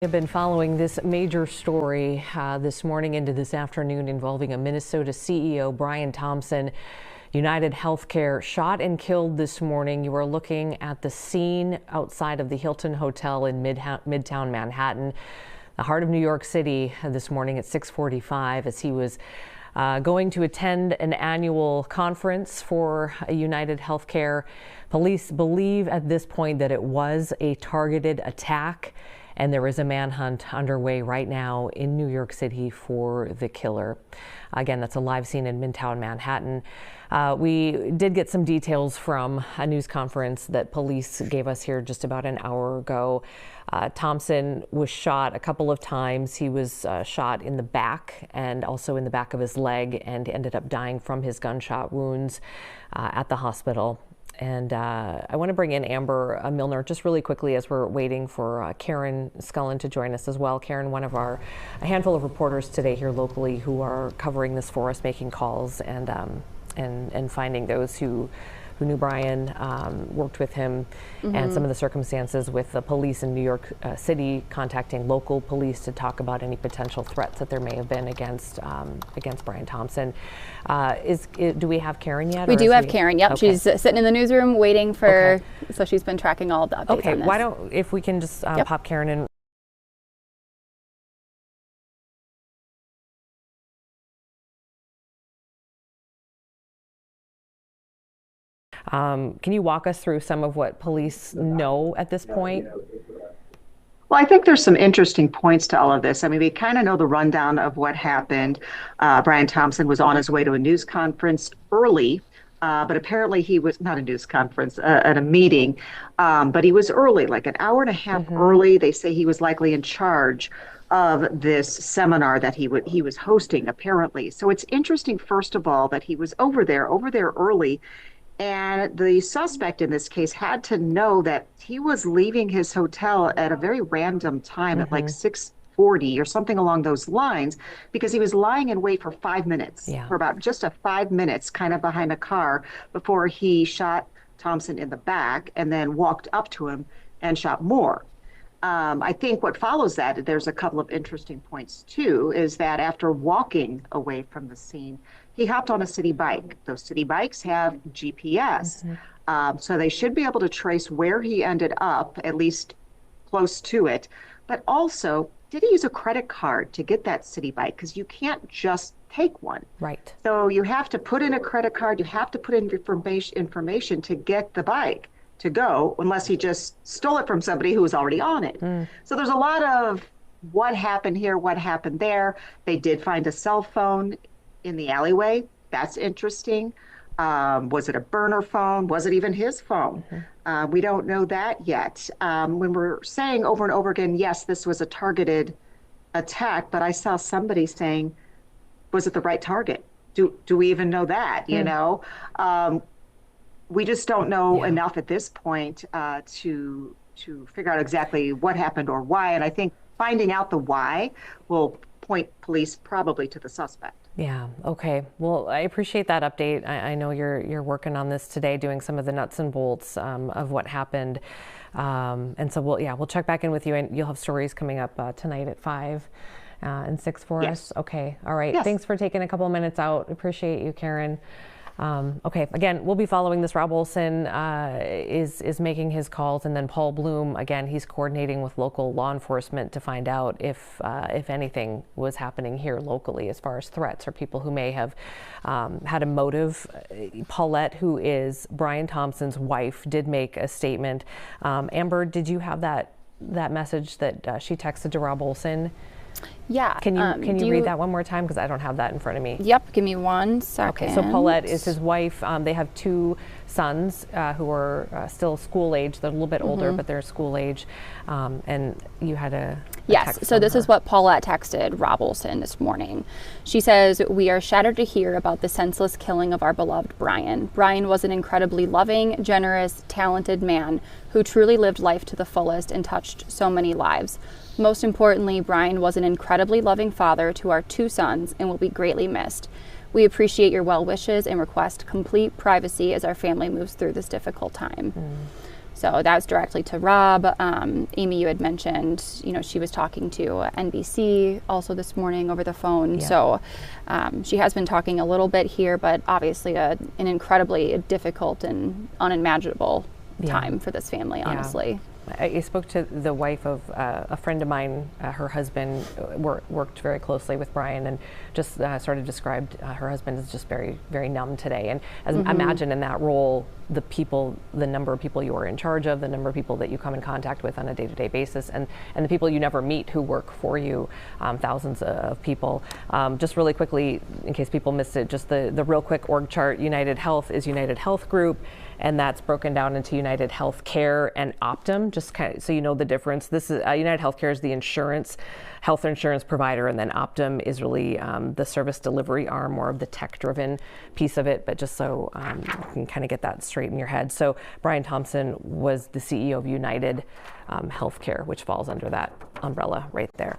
I've been following this major story this morning into this afternoon involving a Minnesota CEO, Brian Thompson. UnitedHealthcare shot and killed this morning. You are looking at the scene outside of the Hilton Hotel in Midtown Manhattan, the heart of New York City, this morning at 6:45 as he was going to attend an annual conference for UnitedHealthcare. Police believe at this point that it was a targeted attack, and there is a manhunt underway right now in New York City for the killer. Again, that's a live scene in Midtown Manhattan. We did get some details from a news conference that police gave us here just about an hour ago. Thompson was shot a couple of times. He was shot in the back and also in the back of his leg, and ended up dying from his gunshot wounds at the hospital. And I want to bring in Amber Milner just really quickly as we're waiting for Karen Scullin to join us as well. Karen, one of a handful of reporters today here locally who are covering this for us, making calls and finding those who knew Brian, worked with him, and some of the circumstances with the police in New York City contacting local police to talk about any potential threats that there may have been against Brian Thompson. Do we have Karen yet? We do have Karen. Yep, okay. She's sitting in the newsroom waiting for. Okay. So she's been tracking all of the updates. Okay, on this. why don't if we can just pop Karen in. Can you walk us through some of what police know at this point? Well, I think there's some interesting points to all of this. I mean, we kind of know the rundown of what happened. Brian Thompson was on his way to a news conference early, but apparently he was not a news conference, at a meeting, but he was early, like an hour and a half early. They say he was likely in charge of this seminar that he was hosting, apparently. So it's interesting, first of all, that he was over there early. And the suspect in this case had to know that he was leaving his hotel at a very random time at like 6:40 or something along those lines, because he was lying in wait for 5 minutes, for about just 5 minutes, kind of behind a car, before he shot Thompson in the back and then walked up to him and shot more. I think what follows that, there's a couple of interesting points too, is that after walking away from the scene, he hopped on a city bike. Those city bikes have GPS, so they should be able to trace where he ended up, at least close to it. But also, did he use a credit card to get that city bike? Because you can't just take one. Right. So you have to put in a credit card, you have to put in information to get the bike to go, unless he just stole it from somebody who was already on it. So there's a lot of what happened here, what happened there. They did find a cell phone in the alleyway. That's interesting. Was it a burner phone? Was it even his phone? We don't know that yet. When we're saying over and over again, yes, this was a targeted attack, but I saw somebody saying, was it the right target? Do we even know that? You know, we just don't know enough at this point to figure out exactly what happened or why. And I think finding out the why will point police probably to the suspect. Yeah. Okay. Well, I appreciate that update. I know you're working on this today, doing some of the nuts and bolts of what happened, and so we'll check back in with you, and you'll have stories coming up tonight at 5 and 6 for us. Okay. All right. Yes. Thanks for taking a couple of minutes out. Appreciate you, Karen. Okay, again, we'll be following this. Rob Olson is making his calls, and then Paul Bloom, again, he's coordinating with local law enforcement to find out if anything was happening here locally as far as threats or people who may have had a motive. Paulette, who is Brian Thompson's wife, did make a statement. Amber, did you have that message that she texted to Rob Olson? Yeah. Can you read that one more time? Because I don't have that in front of me. Yep. Give me 1 second. Okay. So Paulette is his wife. They have 2 sons who are still school age. They're a little bit older, but they're school age. And you had a yes. So this is what Paulette texted Rob Olson this morning. She says, "We are shattered to hear about the senseless killing of our beloved Brian. Brian was an incredibly loving, generous, talented man who truly lived life to the fullest and touched so many lives. Most importantly, Brian was an incredibly loving father to our 2 sons and will be greatly missed. We appreciate your well wishes and request complete privacy as our family moves through this difficult time." So that's directly to Rob. Amy, you had mentioned, she was talking to NBC also this morning over the phone. Yeah. So she has been talking a little bit here, but obviously an incredibly difficult and unimaginable time for this family, honestly. I spoke to the wife of a friend of mine. Her husband worked very closely with Brian, and just sort of described her husband as just very, very numb today. And as imagine in that role, the number of people you are in charge of, the number of people that you come in contact with on a day-to-day basis, and the people you never meet who work for you, thousands of people. Just really quickly, in case people missed it, just the real quick org chart. United Health is United Health Group, and that's broken down into UnitedHealthcare and Optum, just kind of so you know the difference. This is UnitedHealthcare is the health insurance provider, and then Optum is really the service delivery arm, more of the tech-driven piece of it, but just so you can kind of get that straight in your head. So Brian Thompson was the CEO of United Healthcare, which falls under that umbrella right there.